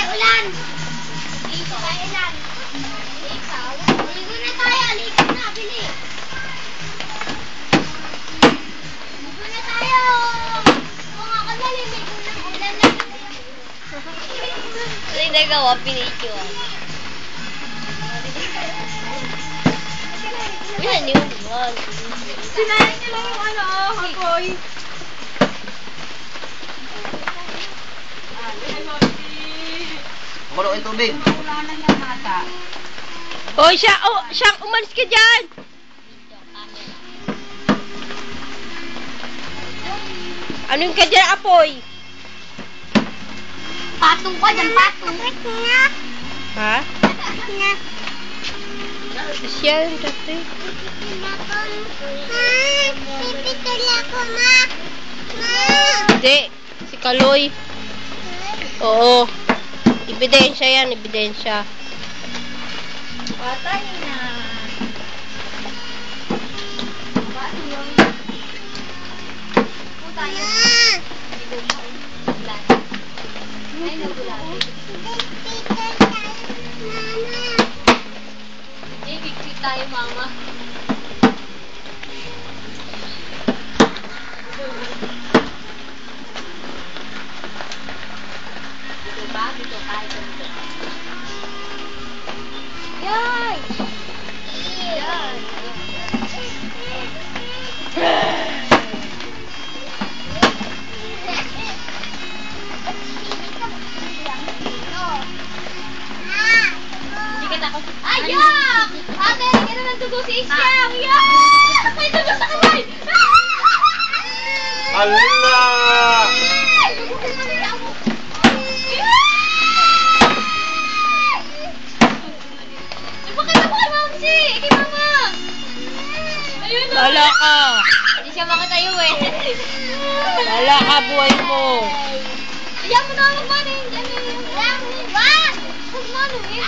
ulan. Dito. Kailan? Ikaw. Ligo na tayo. Ligo na. Bili. Ligo na tayo. Kung ako naliligo ng ulan na. Ano yung nagawa? Pinidyo. Yan yun. Sinayin niyo lang yung hakoy. Kulo yung tubig. Maulanan niya mata. Hoy, siya, umalis ka dyan. Anong ka dyan, apoy? Patong ka dyan, patong. Ha? Siya, dati. Pipitol ako, ma. Hindi, si Kaloy. Oo. Ebidensya yan, ebidensya. Patay na. Paano yung... Puta yun. Ay, nagulat. Eh, bigsit tayo, mama. Dito ba? Dito tayo. Yay! Yay! Hindi ka takot. Ayak! Ate, hindi ka naman dugo si Isyang! Ayak! May dugo sa kamay! Allah! Ipakita mo kay Mamsi! Kay Mama! Ayun na! Lala ka. Hindi siya makatayo eh. Lala ka, buhay mo. Ayaw mo na magmanin! Ayaw mo! Wag! Magmanin eh!